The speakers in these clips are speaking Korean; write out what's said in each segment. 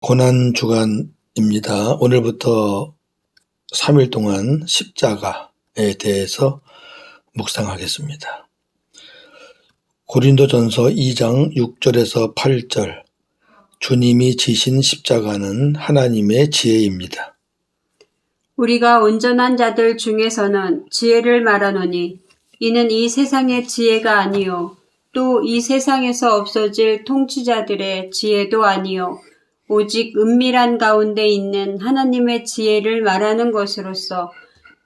고난주간입니다. 오늘부터 3일 동안 십자가에 대해서 묵상하겠습니다. 고린도전서 2장 6절에서 8절, 주님이 지신 십자가는 하나님의 지혜입니다. 우리가 온전한 자들 중에서는 지혜를 말하노니 이는 이 세상의 지혜가 아니요 또 이 세상에서 없어질 통치자들의 지혜도 아니요 오직 은밀한 가운데 있는 하나님의 지혜를 말하는 것으로서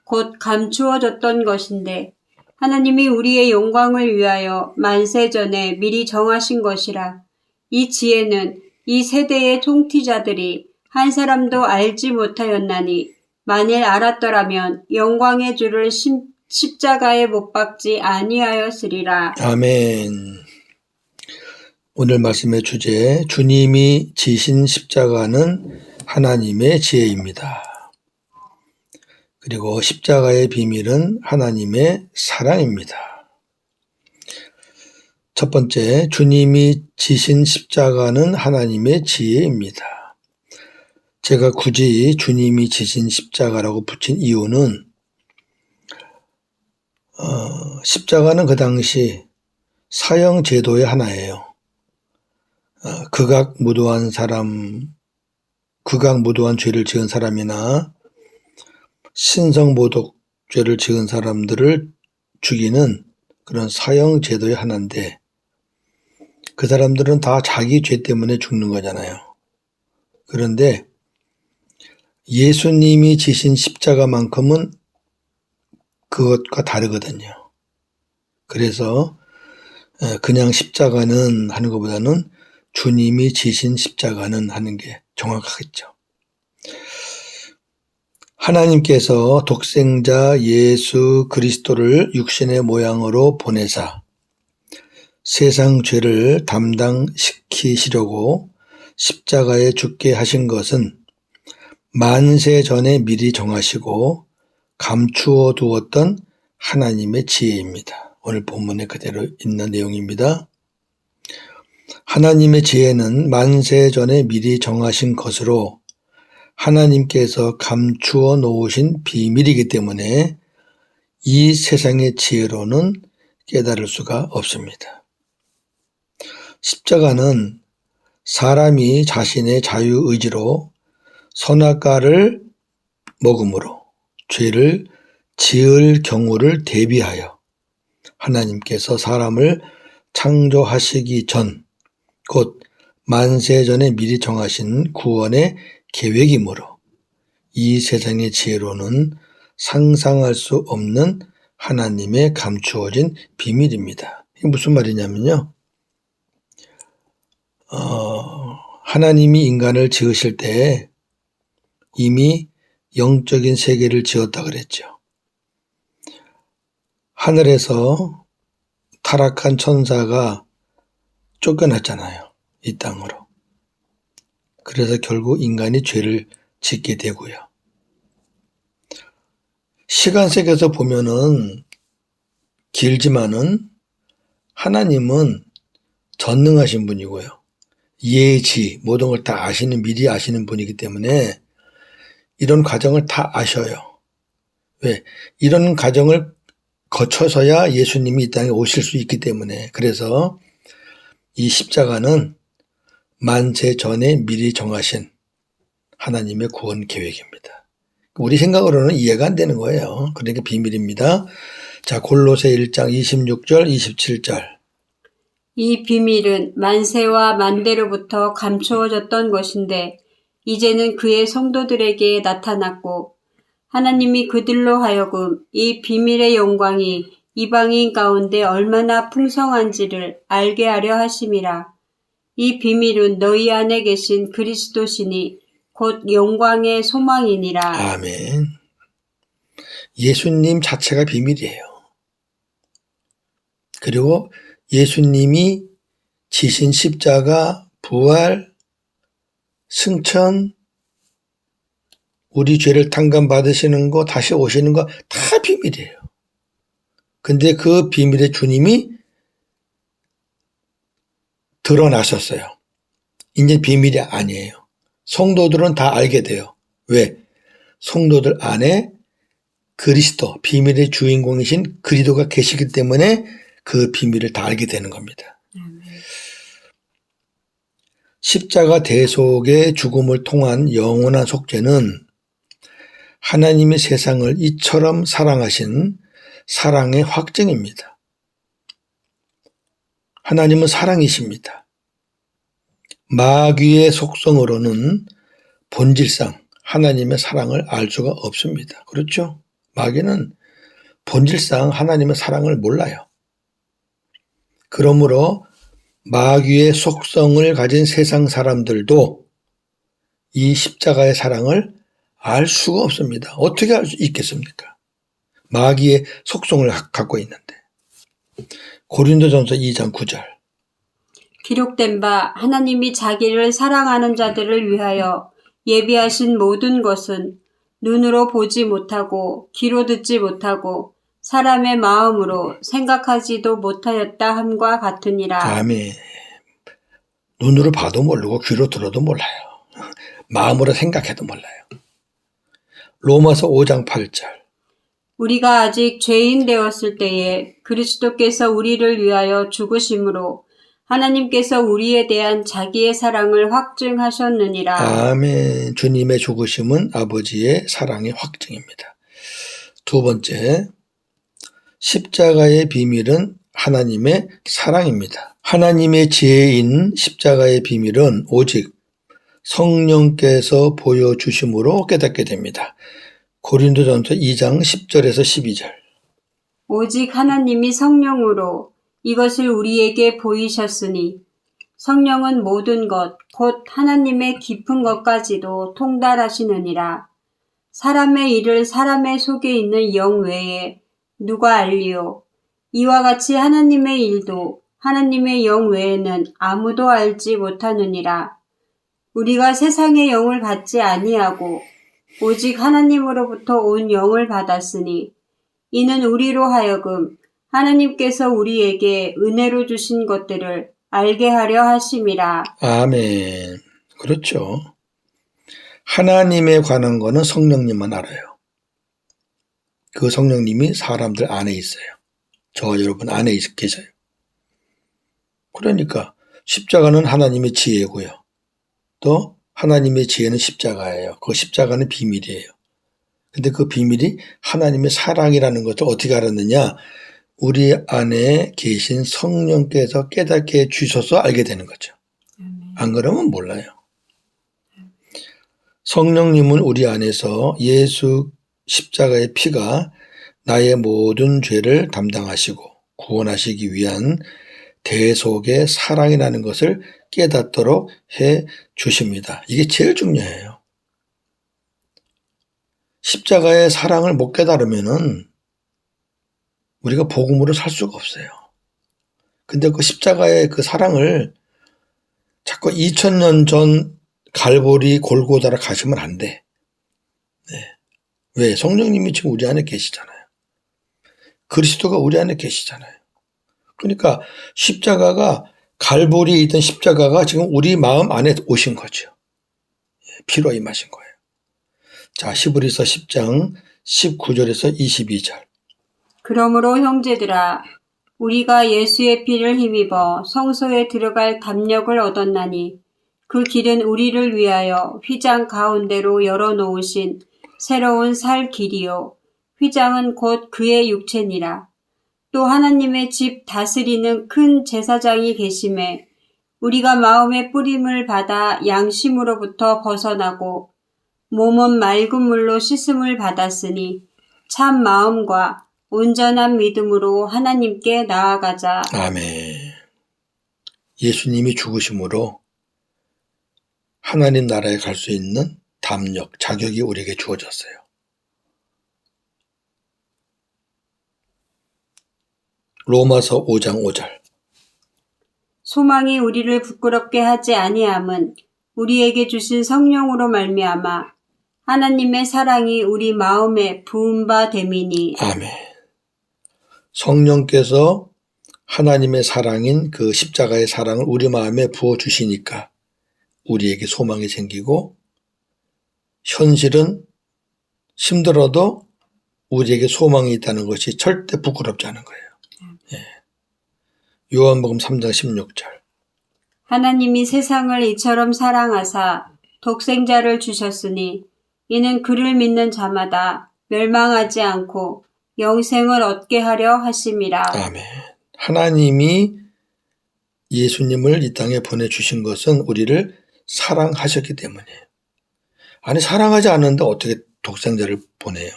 곧 감추어졌던 것인데 하나님이 우리의 영광을 위하여 만세 전에 미리 정하신 것이라. 이 지혜는 이 세대의 통치자들이 한 사람도 알지 못하였나니 만일 알았더라면 영광의 주를 십자가에 못 박지 아니하였으리라. 아멘. 오늘 말씀의 주제, 주님이 지신 십자가는 하나님의 지혜입니다. 그리고 십자가의 비밀은 하나님의 사랑입니다. 첫 번째, 주님이 지신 십자가는 하나님의 지혜입니다. 제가 굳이 주님이 지신 십자가라고 붙인 이유는 십자가는 그 당시 사형 제도의 하나예요. 극악무도한 죄를 지은 사람이나 신성모독죄를 지은 사람들을 죽이는 그런 사형 제도의 하나인데, 그 사람들은 다 자기 죄 때문에 죽는 거잖아요. 그런데 예수님이 지신 십자가만큼은 그것과 다르거든요. 그래서 그냥 십자가는 하는 것보다는 주님이 지신 십자가는 하는 게 정확하겠죠. 하나님께서 독생자 예수 그리스도를 육신의 모양으로 보내사 세상 죄를 담당시키시려고 십자가에 죽게 하신 것은 만세 전에 미리 정하시고 감추어 두었던 하나님의 지혜입니다. 오늘 본문에 그대로 있는 내용입니다. 하나님의 지혜는 만세 전에 미리 정하신 것으로 하나님께서 감추어 놓으신 비밀이기 때문에 이 세상의 지혜로는 깨달을 수가 없습니다. 십자가는 사람이 자신의 자유의지로 선악과를 먹음으로 죄를 지을 경우를 대비하여 하나님께서 사람을 창조하시기 전, 곧 만세 전에 미리 정하신 구원의 계획이므로 이 세상의 지혜로는 상상할 수 없는 하나님의 감추어진 비밀입니다. 이게 무슨 말이냐면요. 하나님이 인간을 지으실 때 이미 영적인 세계를 지었다 그랬죠. 하늘에서 타락한 천사가 쫓겨났잖아요. 이 땅으로. 그래서 결국 인간이 죄를 짓게 되고요. 시간색에서 보면은 길지만은 하나님은 전능하신 분이고요. 예지, 모든 걸 다 아시는, 미리 아시는 분이기 때문에 이런 과정을 다 아셔요. 왜? 이런 과정을 거쳐서야 예수님이 이 땅에 오실 수 있기 때문에. 그래서 이 십자가는 만세 전에 미리 정하신 하나님의 구원 계획입니다. 우리 생각으로는 이해가 안 되는 거예요. 그러니까 비밀입니다. 자, 골로새 1장 26절, 27절. 이 비밀은 만세와 만대로부터 감추어졌던 것인데 이제는 그의 성도들에게 나타났고 하나님이 그들로 하여금 이 비밀의 영광이 이방인 가운데 얼마나 풍성한지를 알게 하려 하심이라. 이 비밀은 너희 안에 계신 그리스도시니 곧 영광의 소망이니라. 아멘. 예수님 자체가 비밀이에요. 그리고 예수님이 지신 십자가, 부활, 승천, 우리 죄를 탕감받으시는 거, 다시 오시는 거 다 비밀이에요. 근데 그 비밀의 주님이 드러나셨어요. 이제 비밀이 아니에요. 성도들은 다 알게 돼요. 왜? 성도들 안에 그리스도, 비밀의 주인공이신 그리스도가 계시기 때문에 그 비밀을 다 알게 되는 겁니다. 십자가 대속의 죽음을 통한 영원한 속죄는 하나님이 세상을 이처럼 사랑하신 사랑의 확증입니다. 하나님은 사랑이십니다. 마귀의 속성으로는 본질상 하나님의 사랑을 알 수가 없습니다. 그렇죠? 마귀는 본질상 하나님의 사랑을 몰라요. 그러므로 마귀의 속성을 가진 세상 사람들도 이 십자가의 사랑을 알 수가 없습니다. 어떻게 알 수 있겠습니까? 마귀의 속성을 갖고 있는데. 고린도전서 2장 9절. 기록된 바 하나님이 자기를 사랑하는 자들을 위하여 예비하신 모든 것은 눈으로 보지 못하고 귀로 듣지 못하고 사람의 마음으로 생각하지도 못하였다 함과 같으니라. 아멘. 눈으로 봐도 모르고 귀로 들어도 몰라요. 마음으로 생각해도 몰라요. 로마서 5장 8절. 우리가 아직 죄인 되었을 때에 그리스도께서 우리를 위하여 죽으심으로 하나님께서 우리에 대한 자기의 사랑을 확증하셨느니라. 아멘. 주님의 죽으심은 아버지의 사랑의 확증입니다. 두 번째, 십자가의 비밀은 하나님의 사랑입니다. 하나님의 지혜인 십자가의 비밀은 오직 성령께서 보여주심으로 깨닫게 됩니다. 고린도전서 2장 10절에서 12절. 오직 하나님이 성령으로 이것을 우리에게 보이셨으니 성령은 모든 것, 곧 하나님의 깊은 것까지도 통달하시느니라. 사람의 일을 사람의 속에 있는 영 외에 누가 알리요? 이와 같이 하나님의 일도 하나님의 영 외에는 아무도 알지 못하느니라. 우리가 세상의 영을 받지 아니하고 오직 하나님으로부터 온 영을 받았으니 이는 우리로 하여금 하나님께서 우리에게 은혜로 주신 것들을 알게 하려 하심이라. 아멘. 그렇죠. 하나님에 관한 거는 성령님만 알아요. 그 성령님이 사람들 안에 있어요. 저와 여러분 안에 계셔요. 그러니까 십자가는 하나님의 지혜고요. 또 하나님의 지혜는 십자가예요. 그 십자가는 비밀이에요. 근데 그 비밀이 하나님의 사랑이라는 것을 어떻게 알았느냐? 우리 안에 계신 성령께서 깨닫게 해주셔서 알게 되는 거죠. 안 그러면 몰라요. 성령님은 우리 안에서 예수 십자가의 피가 나의 모든 죄를 담당하시고 구원하시기 위한 대속의 사랑이라는 것을 깨닫도록 해 주십니다. 이게 제일 중요해요. 십자가의 사랑을 못 깨달으면은 우리가 복음으로 살 수가 없어요. 근데 그 십자가의 그 사랑을 자꾸 2000년 전 갈보리 골고다라 가시면 안 돼. 네. 왜? 성령님이 지금 우리 안에 계시잖아요. 그리스도가 우리 안에 계시잖아요. 그러니까 십자가가 갈보리에 있던 십자가가 지금 우리 마음 안에 오신 거죠. 피로 임하신 거예요. 자, 히브리서 10장 19절에서 22절. 그러므로 형제들아 우리가 예수의 피를 힘입어 성소에 들어갈 담력을 얻었나니 그 길은 우리를 위하여 휘장 가운데로 열어놓으신 새로운 살 길이요 휘장은 곧 그의 육체니라. 또 하나님의 집 다스리는 큰 제사장이 계심에 우리가 마음의 뿌림을 받아 양심으로부터 벗어나고 몸은 맑은 물로 씻음을 받았으니 참 마음과 온전한 믿음으로 하나님께 나아가자. 아멘. 예수님이 죽으심으로 하나님 나라에 갈 수 있는 담력, 자격이 우리에게 주어졌어요. 로마서 5장 5절. 소망이 우리를 부끄럽게 하지 아니함은 우리에게 주신 성령으로 말미암아 하나님의 사랑이 우리 마음에 부은 바 됨이니. 아멘. 성령께서 하나님의 사랑인 그 십자가의 사랑을 우리 마음에 부어주시니까 우리에게 소망이 생기고 현실은 힘들어도 우리에게 소망이 있다는 것이 절대 부끄럽지 않은 거예요. 예. 요한복음 3장 16절. 하나님이 세상을 이처럼 사랑하사 독생자를 주셨으니 이는 그를 믿는 자마다 멸망하지 않고 영생을 얻게 하려 하심이라. 아멘. 하나님이 예수님을 이 땅에 보내주신 것은 우리를 사랑하셨기 때문이에요. 아니, 사랑하지 않는데 어떻게 독생자를 보내요?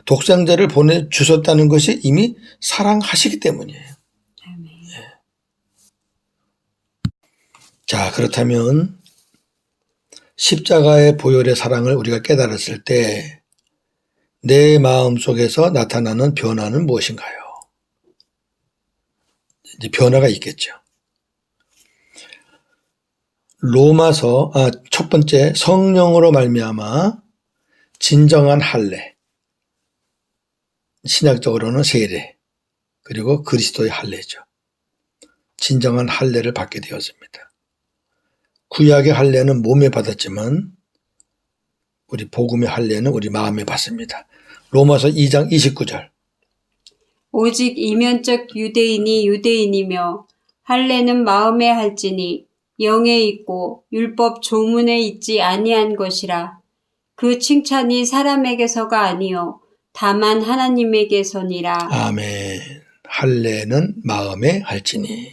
독생자를 보내주셨다는 것이 이미 사랑하시기 때문이에요. 예. 자, 그렇다면 십자가의 보혈의 사랑을 우리가 깨달았을 때 내 마음 속에서 나타나는 변화는 무엇인가요? 이제 변화가 있겠죠. 로마서 첫 번째 성령으로 말미암아 진정한 할례, 신약적으로는 세례, 그리고 그리스도의 할례죠. 진정한 할례를 받게 되었습니다. 구약의 할례는 몸에 받았지만 우리 복음의 할례는 우리 마음에 받습니다. 로마서 2장 29절. 오직 이면적 유대인이 유대인이며 할례는 마음에 할지니 영에 있고 율법 조문에 있지 아니한 것이라. 그 칭찬이 사람에게서가 아니요 다만 하나님에게서니라. 아멘. 할례는 마음에 할지니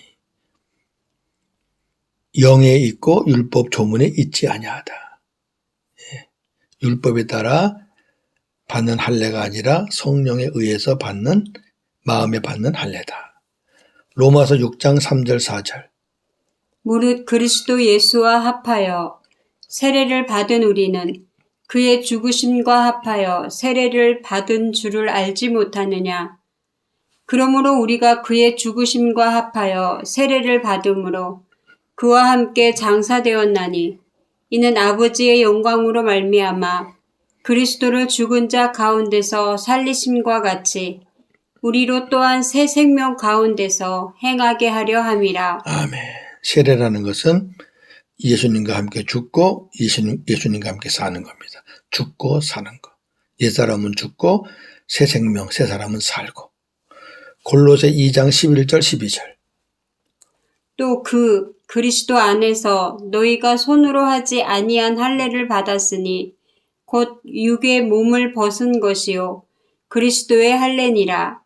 영에 있고 율법 조문에 있지 아니하다. 예. 율법에 따라 받는 할례가 아니라 성령에 의해서 받는 마음에 받는 할례다. 로마서 6장 3절 4절. 무릇 그리스도 예수와 합하여 세례를 받은 우리는 그의 죽으심과 합하여 세례를 받은 줄을 알지 못하느냐. 그러므로 우리가 그의 죽으심과 합하여 세례를 받음으로 그와 함께 장사되었나니 이는 아버지의 영광으로 말미암아 그리스도를 죽은 자 가운데서 살리심과 같이 우리로 또한 새 생명 가운데서 행하게 하려 함이라. 아멘. 세례라는 것은 예수님과 함께 죽고 예수님과 함께 사는 겁니다. 죽고 사는 것. 옛사람은 죽고 새 생명, 새 사람은 살고. 골로새 2장 11절 12절. 또 그리스도 안에서 너희가 손으로 하지 아니한 할례를 받았으니 곧 육의 몸을 벗은 것이요 그리스도의 할례니라.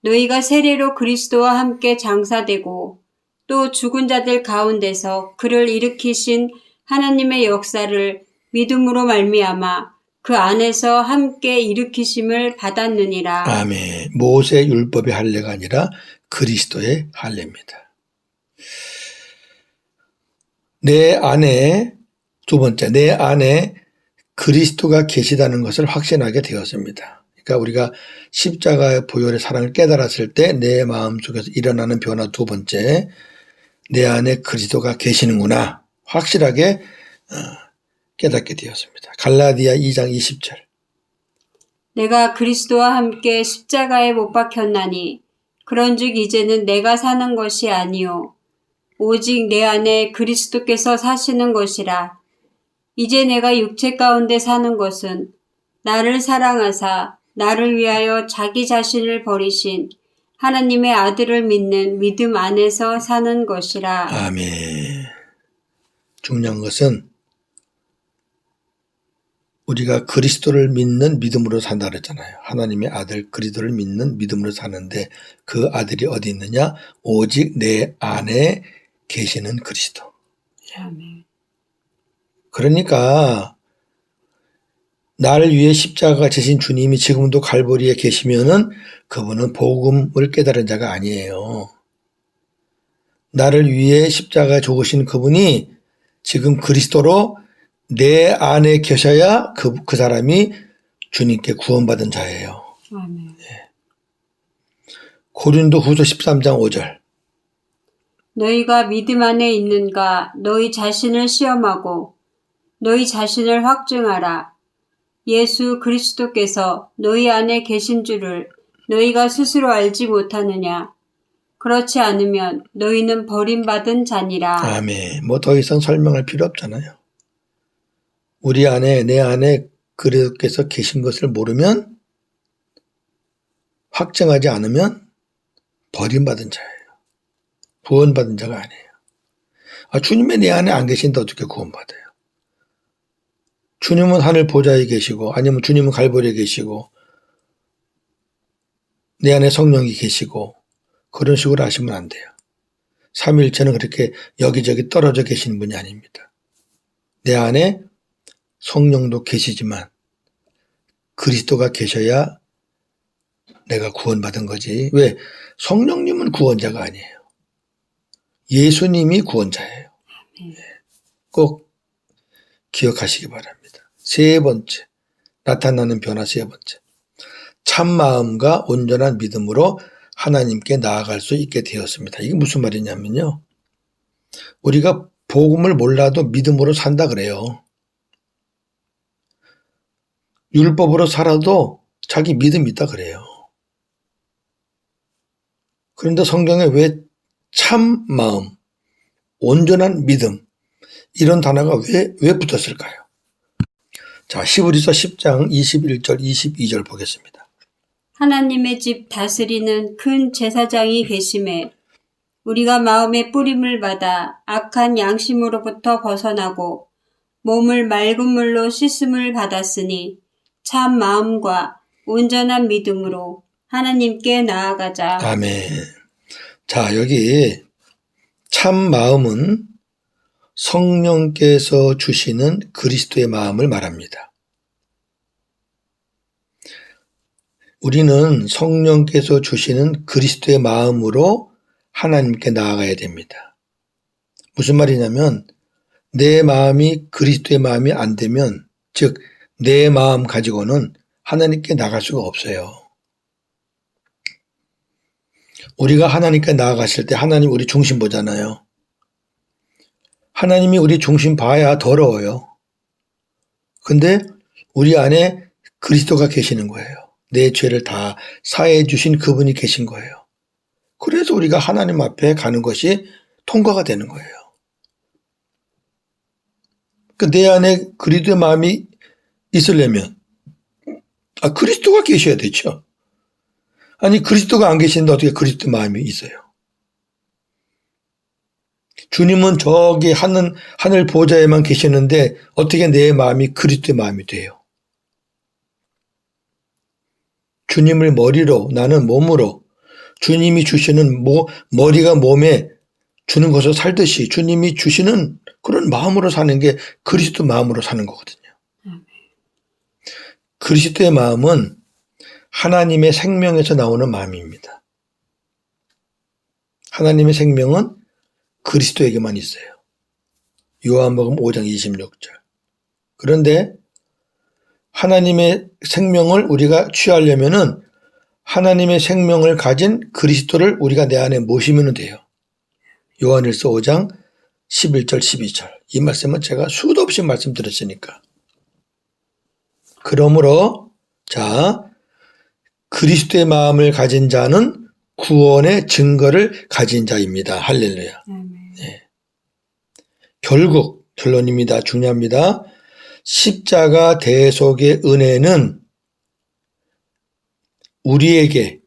너희가 세례로 그리스도와 함께 장사되고 또 죽은 자들 가운데서 그를 일으키신 하나님의 역사를 믿음으로 말미암아 그 안에서 함께 일으키심을 받았느니라. 아멘. 모세 율법의 할례가 아니라 그리스도의 할례입니다. 두 번째, 내 안에 그리스도가 계시다는 것을 확신하게 되었습니다. 그러니까 우리가 십자가의 보혈의 사랑을 깨달았을 때 내 마음속에서 일어나는 변화 두 번째, 내 안에 그리스도가 계시는구나 확실하게 깨닫게 되었습니다. 갈라디아 2장 20절. 내가 그리스도와 함께 십자가에 못 박혔나니 그런즉 이제는 내가 사는 것이 아니요 오직 내 안에 그리스도께서 사시는 것이라. 이제 내가 육체 가운데 사는 것은 나를 사랑하사 나를 위하여 자기 자신을 버리신 하나님의 아들을 믿는 믿음 안에서 사는 것이라. 아멘. 중요한 것은 우리가 그리스도를 믿는 믿음으로 산다 그랬잖아요. 하나님의 아들 그리스도를 믿는 믿음으로 사는데 그 아들이 어디 있느냐? 오직 내 안에 계시는 그리스도. 아멘. 그러니까 나를 위해 십자가가 지신 주님이 지금도 갈보리에 계시면은 그분은 복음을 깨달은 자가 아니에요. 나를 위해 십자가에 죽으신 그분이 지금 그리스도로 내 안에 계셔야 그 사람이 주님께 구원받은 자예요. 아멘. 고린도후서 13장 5절. 너희가 믿음 안에 있는가 너희 자신을 시험하고 너희 자신을 확증하라. 예수 그리스도께서 너희 안에 계신 줄을 너희가 스스로 알지 못하느냐. 그렇지 않으면 너희는 버림받은 자니라. 아멘. 뭐 더 이상 설명할 필요 없잖아요. 우리 안에, 내 안에 그리스도께서 계신 것을 모르면, 확정하지 않으면 버림받은 자예요. 구원받은 자가 아니에요. 주님의 내 안에 안 계신데 어떻게 구원받아요? 주님은 하늘 보좌에 계시고, 아니면 주님은 갈보리에 계시고, 내 안에 성령이 계시고, 그런 식으로 하시면 안 돼요. 삼위일체는 그렇게 여기저기 떨어져 계시는 분이 아닙니다. 내 안에 성령도 계시지만 그리스도가 계셔야 내가 구원받은 거지. 왜? 성령님은 구원자가 아니에요. 예수님이 구원자예요. 꼭 기억하시기 바랍니다. 세 번째, 나타나는 변화 세 번째. 참 마음과 온전한 믿음으로 하나님께 나아갈 수 있게 되었습니다. 이게 무슨 말이냐면요. 우리가 복음을 몰라도 믿음으로 산다 그래요. 율법으로 살아도 자기 믿음이 있다 그래요. 그런데 성경에 왜 참 마음, 온전한 믿음 이런 단어가 왜 붙었을까요? 자, 히브리서 10장 21절 22절 보겠습니다. 하나님의 집 다스리는 큰 제사장이 계심에 우리가 마음의 뿌림을 받아 악한 양심으로부터 벗어나고 몸을 맑은 물로 씻음을 받았으니 참 마음과 온전한 믿음으로 하나님께 나아가자. 아멘. 자, 여기 참 마음은 성령께서 주시는 그리스도의 마음을 말합니다. 우리는 성령께서 주시는 그리스도의 마음으로 하나님께 나아가야 됩니다. 무슨 말이냐면 내 마음이 그리스도의 마음이 안 되면, 즉 내 마음 가지고는 하나님께 나갈 수가 없어요. 우리가 하나님께 나아갔을 때 하나님 우리 중심 보잖아요. 하나님이 우리 중심 봐야 더러워요. 근데 우리 안에 그리스도가 계시는 거예요. 내 죄를 다 사해 주신 그분이 계신 거예요. 그래서 우리가 하나님 앞에 가는 것이 통과가 되는 거예요. 내 안에 그리스도의 마음이 있으려면 그리스도가 계셔야 되죠. 아니 그리스도가 안 계시는데 어떻게 그리스도의 마음이 있어요? 주님은 저기 하늘 보좌에만 계시는데 어떻게 내 마음이 그리스도의 마음이 돼요? 주님을 머리로, 나는 몸으로, 주님이 주시는 머리가 몸에 주는 것을 살듯이 주님이 주시는 그런 마음으로 사는 게 그리스도 마음으로 사는 거거든요. 그리스도의 마음은 하나님의 생명에서 나오는 마음입니다. 하나님의 생명은 그리스도에게만 있어요. 요한복음 5장 26절. 그런데 하나님의 생명을 우리가 취하려면은 하나님의 생명을 가진 그리스도를 우리가 내 안에 모시면 돼요. 요한일서 5장 11절 12절. 이 말씀은 제가 수도 없이 말씀드렸으니까. 그러므로 자, 그리스도의 마음을 가진 자는 구원의 증거를 가진 자입니다. 할렐루야. 네. 결국 결론입니다. 중요합니다. 십자가 대속의 은혜는 우리에게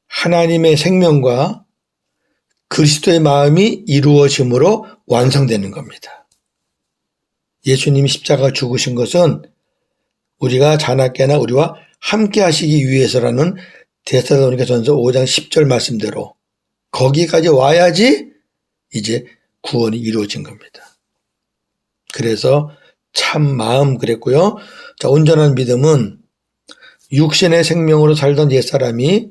하나님의 생명과 그리스도의 마음이 이루어짐으로 완성되는 겁니다. 예수님이 십자가 죽으신 것은 우리가 자나깨나 우리와 함께 하시기 위해서라는 데살로니가전서 5장 10절 말씀대로 거기까지 와야지 이제 구원이 이루어진 겁니다. 그래서 참 마음 그랬고요. 자, 온전한 믿음은 육신의 생명으로 살던 옛사람이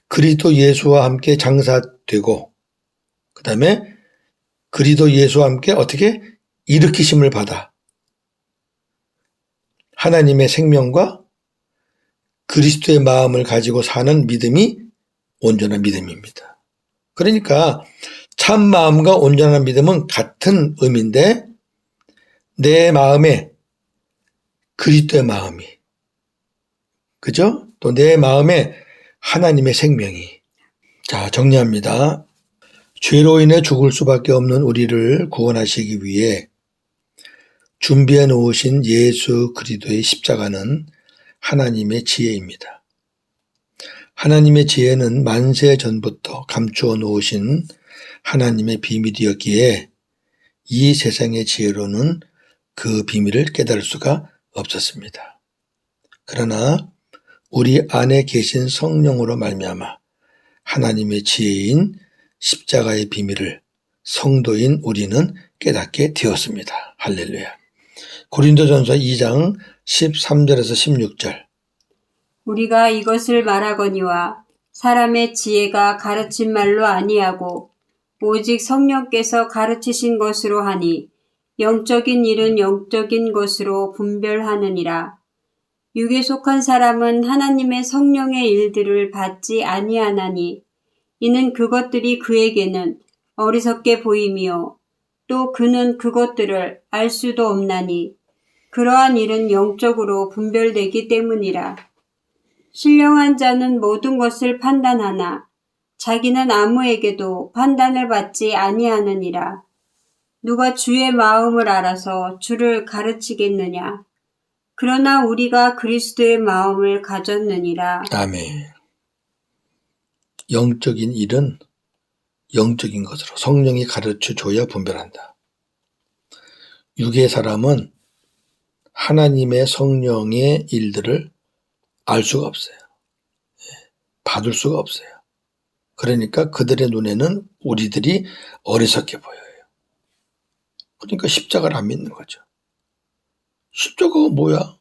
그리스도 예수와 함께 장사되고 그 다음에 그리스도 예수와 함께 어떻게 일으키심을 받아 하나님의 생명과 그리스도의 마음을 가지고 사는 믿음이 온전한 믿음입니다. 그러니까 참 마음과 온전한 믿음은 같은 의미인데 내 마음에 그리스도의 마음이 그죠? 또 내 마음에 하나님의 생명이 자 정리합니다. 죄로 인해 죽을 수밖에 없는 우리를 구원하시기 위해 준비해 놓으신 예수 그리스도의 십자가는 하나님의 지혜입니다. 하나님의 지혜는 만세 전부터 감추어 놓으신 하나님의 비밀이었기에 이 세상의 지혜로는 그 비밀을 깨달을 수가 없었습니다. 그러나 우리 안에 계신 성령으로 말미암아 하나님의 지혜인 십자가의 비밀을 성도인 우리는 깨닫게 되었습니다. 할렐루야. 고린도전서 2장 13절에서 16절. 우리가 이것을 말하거니와 사람의 지혜가 가르친 말로 아니하고 오직 성령께서 가르치신 것으로 하니 영적인 일은 영적인 것으로 분별하느니라. 육에 속한 사람은 하나님의 성령의 일들을 받지 아니하나니 이는 그것들이 그에게는 어리석게 보이며 또 그는 그것들을 알 수도 없나니 그러한 일은 영적으로 분별되기 때문이라. 신령한 자는 모든 것을 판단하나 자기는 아무에게도 판단을 받지 아니하느니라. 누가 주의 마음을 알아서 주를 가르치겠느냐. 그러나 우리가 그리스도의 마음을 가졌느니라. 아멘. 영적인 일은 영적인 것으로 성령이 가르쳐줘야 분별한다. 육의 사람은 하나님의 성령의 일들을 알 수가 없어요. 받을 수가 없어요. 그러니까 그들의 눈에는 우리들이 어리석게 보여요. 그러니까 십자가를 안 믿는 거죠. 십자가가 뭐야?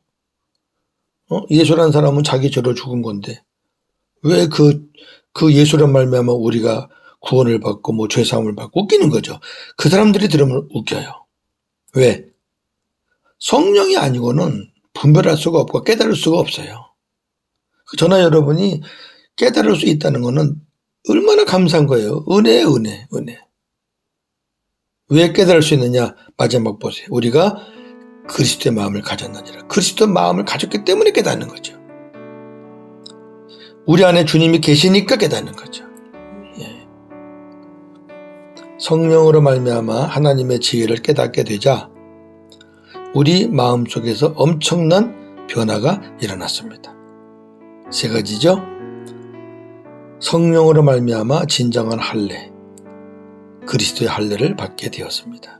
예수라는 사람은 자기 죄로 죽은 건데 왜 그 예수란 말미암아 우리가 구원을 받고 뭐 죄사함을 받고 웃기는 거죠. 그 사람들이 들으면 웃겨요. 왜? 성령이 아니고는 분별할 수가 없고 깨달을 수가 없어요. 저나 여러분이 깨달을 수 있다는 것은 얼마나 감사한 거예요. 은혜예요, 은혜. 왜 깨달을 수 있느냐? 마지막 보세요. 우리가 그리스도의 마음을 가졌느니라. 그리스도의 마음을 가졌기 때문에 깨닫는 거죠. 우리 안에 주님이 계시니까 깨닫는 거죠. 예. 성령으로 말미암아 하나님의 지혜를 깨닫게 되자 우리 마음속에서 엄청난 변화가 일어났습니다. 세 가지죠. 성령으로 말미암아 진정한 할례, 그리스도의 할례를 받게 되었습니다.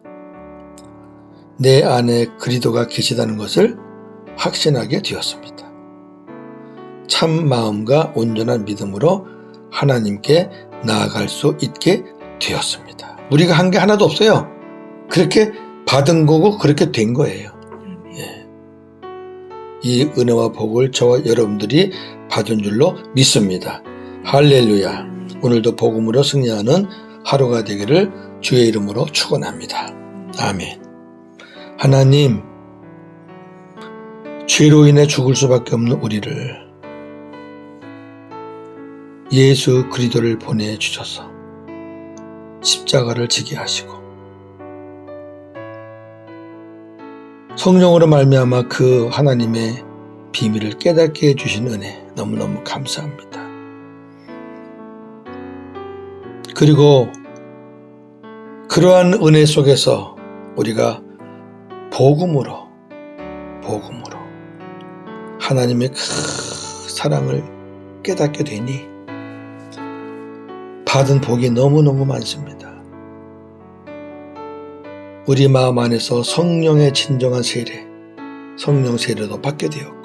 내 안에 그리스도가 계시다는 것을 확신하게 되었습니다. 참 마음과 온전한 믿음으로 하나님께 나아갈 수 있게 되었습니다. 우리가 한 게 하나도 없어요. 그렇게 받은 거고 그렇게 된 거예요. 예. 이 은혜와 복을 저와 여러분들이 받은 줄로 믿습니다. 할렐루야. 오늘도 복음으로 승리하는 하루가 되기를 주의 이름으로 축원합니다. 아멘. 하나님, 죄로 인해 죽을 수밖에 없는 우리를 예수 그리스도를 보내주셔서 십자가를 지게 하시고 성령으로 말미암아 그 하나님의 비밀을 깨닫게 해주신 은혜 너무너무 감사합니다. 그리고 그러한 은혜 속에서 우리가 복음으로 하나님의 큰 사랑을 깨닫게 되니 받은 복이 너무너무 많습니다. 우리 마음 안에서 성령의 진정한 세례, 성령 세례도 받게 되었고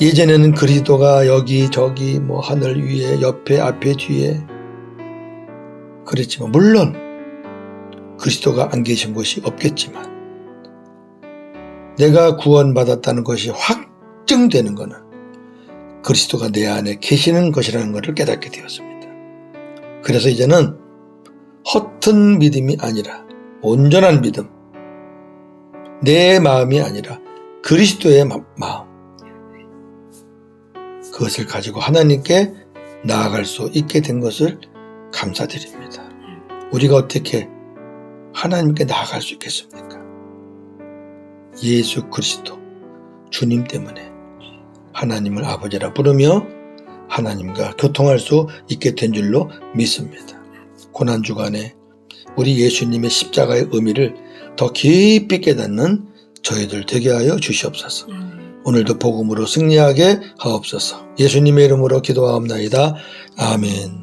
예전에는 그리스도가 여기 저기 뭐 하늘 위에 옆에 앞에 뒤에 그랬지만 물론 그리스도가 안 계신 곳이 없겠지만 내가 구원받았다는 것이 확증되는 것은 그리스도가 내 안에 계시는 것이라는 것을 깨닫게 되었습니다. 그래서 이제는 허튼 믿음이 아니라 온전한 믿음, 내 마음이 아니라 그리스도의 마음, 그것을 가지고 하나님께 나아갈 수 있게 된 것을 감사드립니다. 우리가 어떻게 하나님께 나아갈 수 있겠습니까? 예수 그리스도 주님 때문에 하나님을 아버지라 부르며 하나님과 교통할 수 있게 된 줄로 믿습니다. 고난주간에 우리 예수님의 십자가의 의미를 더 깊이 깨닫는 저희들 되게 하여 주시옵소서. 오늘도 복음으로 승리하게 하옵소서. 예수님의 이름으로 기도하옵나이다. 아멘.